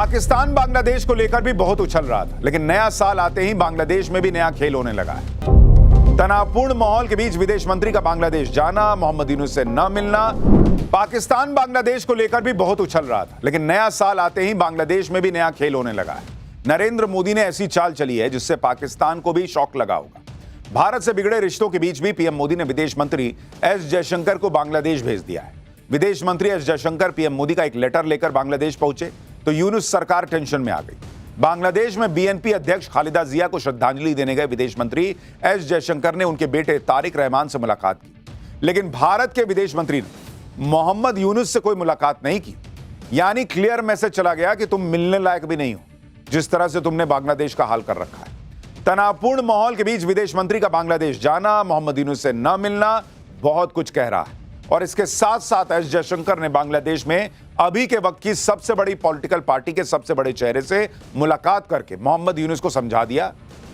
पाकिस्तान बांग्लादेश को लेकर भी बहुत उछल रहा था, लेकिन नया साल आते ही बांग्लादेश में भी नया खेल होने लगा है। तनावपूर्ण माहौल के बीच विदेश मंत्री का बांग्लादेश जाना, मोहम्मद यूनुस से न मिलना। पाकिस्तान बांग्लादेश को लेकर भी बहुत उछल रहा था, लेकिन नया साल आते ही बांग्लादेश में भी नया खेल होने लगा है। नरेंद्र मोदी ने ऐसी चाल चली है जिससे पाकिस्तान को भी शॉक लगा होगा। भारत से बिगड़े रिश्तों के बीच भी पीएम मोदी ने विदेश मंत्री एस जयशंकर को बांग्लादेश भेज दिया है। विदेश मंत्री एस जयशंकर पीएम मोदी का एक लेटर लेकर बांग्लादेश पहुंचे तो यूनुस सरकार टेंशन में आ गई। बांग्लादेश में बीएनपी अध्यक्ष खालिदा जिया को श्रद्धांजलि देने गए विदेश मंत्री एस जयशंकर ने उनके बेटे तारिक रहमान से मुलाकात की, लेकिन भारत के विदेश मंत्री ने मोहम्मद यूनुस से कोई मुलाकात नहीं की। यानी क्लियर मैसेज चला गया कि तुम मिलने लायक भी नहीं हो, जिस तरह से तुमने बांग्लादेश का हाल कर रखा है। तनावपूर्ण माहौल के बीच विदेश मंत्री का बांग्लादेश जाना, मोहम्मद यूनुस से न मिलना बहुत कुछ कह रहा है। और इसके साथ साथ एस जयशंकर ने बांग्लादेश में अभी के वक्त की सबसे बड़ी पॉलिटिकल पार्टी के सबसे बड़े चेहरे से मुलाकात करके मोहम्मद यूनुस को समझा दिया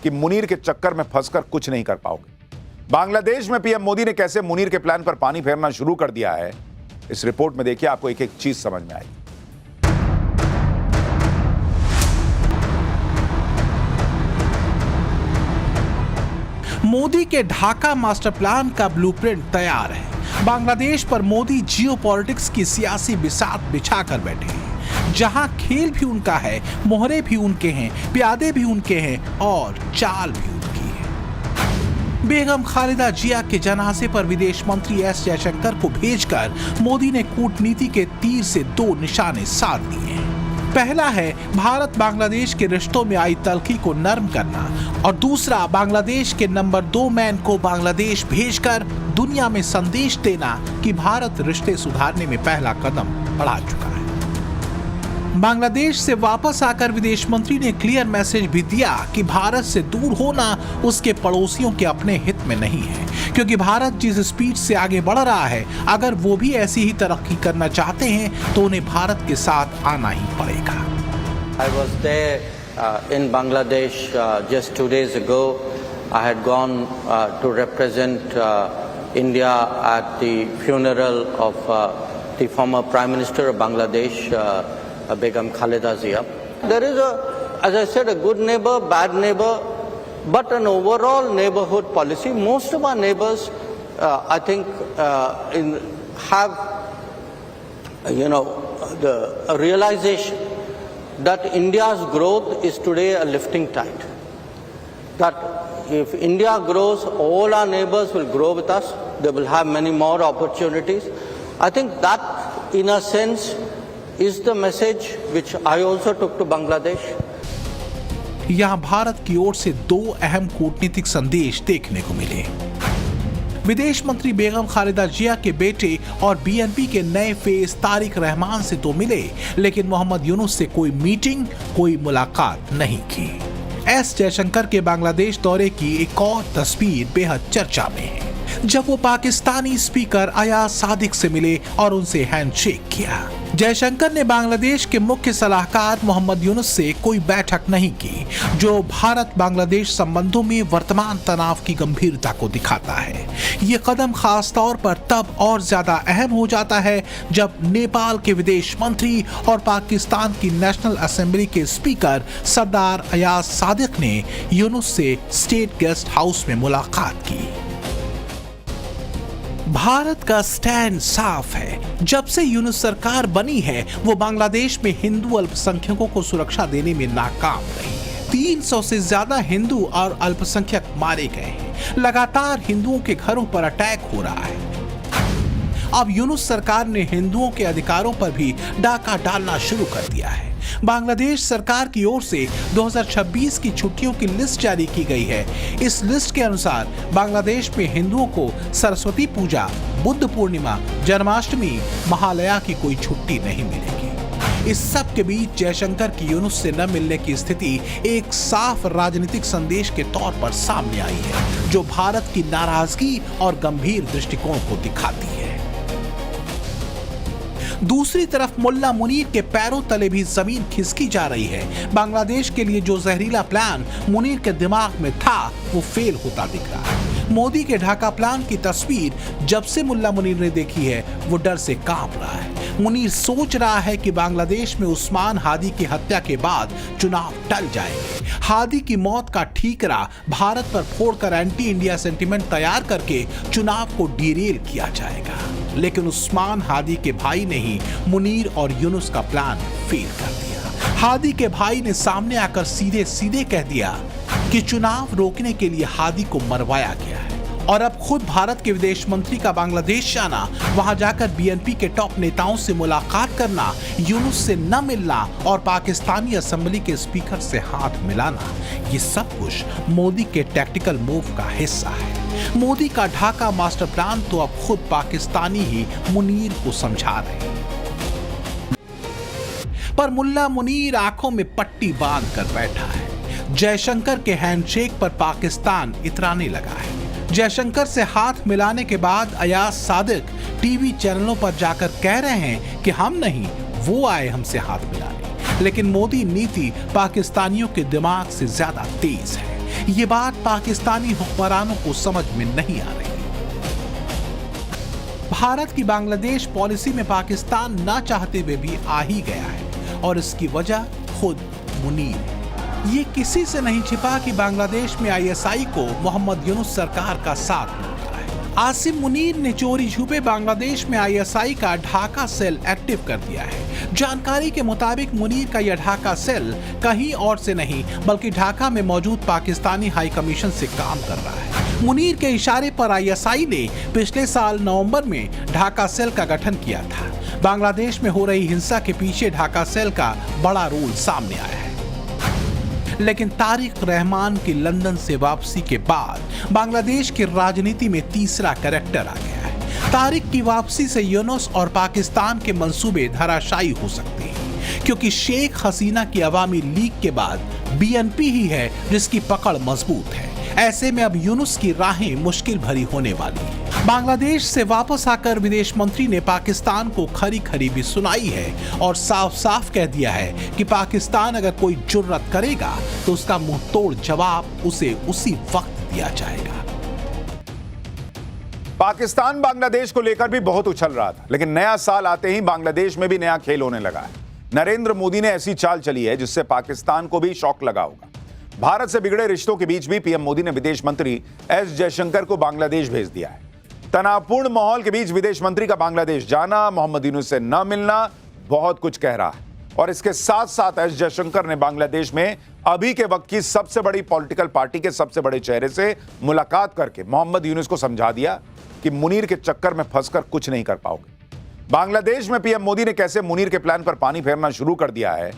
कि मुनीर के चक्कर में फंसकर कुछ नहीं कर पाओगे। बांग्लादेश में पीएम मोदी ने कैसे मुनीर के प्लान पर पानी फेरना शुरू कर दिया है, इस रिपोर्ट में देखिए, आपको एक एक चीज समझ में आएगी। मोदी के ढाका मास्टर प्लान का ब्लूप्रिंट तैयार है। बांग्लादेश पर मोदी जियोपॉलिटिक्स की सियासी बिसात बिछा कर बैठे हैं, जहां खेल भी उनका है, मोहरे भी उनके हैं, प्यादे भी उनके हैं और चाल भी उनकी है। बेगम खालिदा जिया के जनाजे पर विदेश मंत्री एस जयशंकर को भेजकर मोदी ने कूटनीति के तीर से दो निशाने साध लिए हैं। पहला है भारत बांग्लादेश के रिश्तों में आई तल्खी को नरम करना और दूसरा बांग्लादेश के नंबर 2 मैन को बांग्लादेश भेजकर दुनिया में संदेश देना कि भारत रिश्ते सुधारने में पहला कदम बढ़ा चुका है। बांग्लादेश से वापस आकर विदेश मंत्री ने क्लियर मैसेज भी दिया कि भारत से दूर होना उसके पड़ोसियों के अपने हित में नहीं है, क्योंकि भारत जिस स्पीड से आगे बढ़ रहा है, अगर वो भी ऐसी ही तरक्की करना चाहते हैं तो उन्हें भारत के साथ आना ही पड़ेगा। I was there in Bangladesh just 2 days ago. I had gone to represent India at the funeral of the former Prime Minister of Bangladesh, Begum Khalida Zia. There is as I said, a good neighbor, bad neighbor, but an overall neighborhood policy. Most of our neighbors, I think, have, the realization that India's growth is today a lifting tide. That if India grows, all our neighbors will grow with us. They will have many more opportunities. I think that, in a sense, is the message which I also took to Bangladesh. यहाँ भारत की ओर से दो अहम कूटनीतिक संदेश देखने को मिले। विदेश मंत्री बेगम खालिदा जिया के बेटे और बीएनपी के नए फेस तारिक रहमान से तो मिले, लेकिन मोहम्मद यूनुस से कोई मीटिंग, कोई मुलाकात नहीं की। एस जयशंकर के बांग्लादेश दौरे की एक और तस्वीर बेहद चर्चा में है, जब वो पाकिस्तानी स्पीकर अयाज सादिक से मिले और उनसे हैंडशेक किया। जयशंकर ने बांग्लादेश के मुख्य सलाहकार मोहम्मद यूनुस से कोई बैठक नहीं की, जो भारत बांग्लादेश संबंधों में वर्तमान तनाव की गंभीरता को दिखाता है। ये कदम खास तौर पर तब और ज्यादा अहम हो जाता है जब नेपाल के विदेश मंत्री और पाकिस्तान की नेशनल असेंबली के स्पीकर सरदार अयाज सादिक ने यूनुस से स्टेट गेस्ट हाउस में मुलाकात की। भारत का स्टैंड साफ है। जब से यूनुस सरकार बनी है, वो बांग्लादेश में हिंदू अल्पसंख्यकों को सुरक्षा देने में नाकाम रही है। 300 से ज्यादा हिंदू और अल्पसंख्यक मारे गए हैं। लगातार हिंदुओं के घरों पर अटैक हो रहा है। अब यूनुस सरकार ने हिंदुओं के अधिकारों पर भी डाका डालना शुरू कर दिया है। बांग्लादेश सरकार की ओर से 2026 की छुट्टियों की लिस्ट जारी की गई है। इस लिस्ट के अनुसार बांग्लादेश में हिंदुओं को सरस्वती पूजा, बुद्ध पूर्णिमा, जन्माष्टमी, महालया की कोई छुट्टी नहीं मिलेगी। इस सब के बीच जयशंकर की यूनुस से न मिलने की स्थिति एक साफ राजनीतिक संदेश के तौर पर सामने आई है, जो भारत की नाराजगी और गंभीर दृष्टिकोण को दिखाती है। दूसरी तरफ मुल्ला मुनीर के पैरों तले भी जमीन खिसकी जा रही है। बांग्लादेश के लिए जो जहरीला प्लान मुनीर के दिमाग में था, वो फेल होता दिख रहा है। मोदी के ढाका प्लान की तस्वीर जब से मुल्ला मुनीर ने देखी है वो डर से कांप रहा है। मुनीर सोच रहा है कि बांग्लादेश में उस्मान हादी की हत्या के बाद चुनाव टल जाएंगे। हादी की मौत का ठीकरा भारत पर फोड़कर एंटी इंडिया सेंटिमेंट तैयार करके चुनाव को डिरेल किया जाएगा। लेकिन उस्मान हादी के भाई ने ही मुनीर और यूनुस का प्लान फेल कर दिया। हादी के भाई ने सामने आकर सीधे सीधे कह दिया कि चुनाव रोकने के लिए हादी को मरवाया गया है और अब खुद भारत के विदेश मंत्री का बांग्लादेश जाना, वहां जाकर बीएनपी के टॉप नेताओं से मुलाकात करना, यूनुस से न मिलना और पाकिस्तानी असेंबली के स्पीकर से हाथ मिलाना, ये सब कुछ मोदी के टैक्टिकल मूव का हिस्सा है। मोदी का ढाका मास्टर प्लान तो अब खुद पाकिस्तानी ही मुनीर को समझा रहे हैं। पर मुल्ला मुनीर आंखों में पट्टी बांध कर बैठा है। जयशंकर के हैंडशेक पर पाकिस्तान इतराने लगा है। जयशंकर से हाथ मिलाने के बाद अयाज सादिक टीवी चैनलों पर जाकर कह रहे हैं कि हम नहीं, वो आए हमसे हाथ मिलाने। लेकिन मोदी नीति पाकिस्तानियों के दिमाग से ज्यादा तेज है। ये बात पाकिस्तानी हुक्मरानों को समझ में नहीं आ रही। भारत की बांग्लादेश पॉलिसी में पाकिस्तान ना चाहते हुए भी आ ही गया है और इसकी वजह खुद मुनीर है। ये किसी से नहीं छिपा कि बांग्लादेश में आईएसआई को मोहम्मद यूनुस सरकार का साथ मिलता है। आसिम मुनीर ने चोरी छुपे बांग्लादेश में आईएसआई का ढाका सेल एक्टिव कर दिया है। जानकारी के मुताबिक मुनीर का यह ढाका सेल कहीं और से नहीं बल्कि ढाका में मौजूद पाकिस्तानी हाई कमीशन से काम कर रहा है। मुनीर के इशारे पर आईएसआई ने पिछले साल नवंबर में ढाका सेल का गठन किया था। बांग्लादेश में हो रही हिंसा के पीछे ढाका सेल का बड़ा रोल सामने आया है। लेकिन तारिक रहमान की लंदन से वापसी के बाद बांग्लादेश की राजनीति में तीसरा कैरेक्टर आ गया है। तारिक की वापसी से यूनुस और पाकिस्तान के मंसूबे धराशायी हो सकते हैं, क्योंकि शेख हसीना की अवामी लीग के बाद बीएनपी ही है जिसकी पकड़ मजबूत है। ऐसे में अब यूनुस की राहें मुश्किल भरी होने वाली है। बांग्लादेश से वापस आकर विदेश मंत्री ने पाकिस्तान को खरी खरी भी सुनाई है और साफ साफ कह दिया है कि पाकिस्तान अगर कोई जुर्रत करेगा तो उसका मुंह तोड़ जवाब उसे उसी वक्त दिया जाएगा। पाकिस्तान बांग्लादेश को लेकर भी बहुत उछल रहा था, लेकिन नया साल आते ही बांग्लादेश में भी नया खेल होने लगा है। नरेंद्र मोदी ने ऐसी चाल चली है जिससे पाकिस्तान को भी शॉक लगा होगा। भारत से बिगड़े रिश्तों के बीच भी पीएम मोदी ने विदेश मंत्री एस जयशंकर को बांग्लादेश भेज दिया है। तनावपूर्ण माहौल के बीच विदेश मंत्री का बांग्लादेश जाना, मोहम्मद यूनुस से न मिलना बहुत कुछ कह रहा है। और इसके साथ साथ एस जयशंकर ने बांग्लादेश में अभी के वक्त की सबसे बड़ी पॉलिटिकल पार्टी के सबसे बड़े चेहरे से मुलाकात करके मोहम्मद यूनुस को समझा दिया कि मुनीर के चक्कर में फंसकर कुछ नहीं कर पाओगे। बांग्लादेश में पीएम मोदी ने कैसे मुनीर के प्लान पर पानी फेरना शुरू कर दिया है,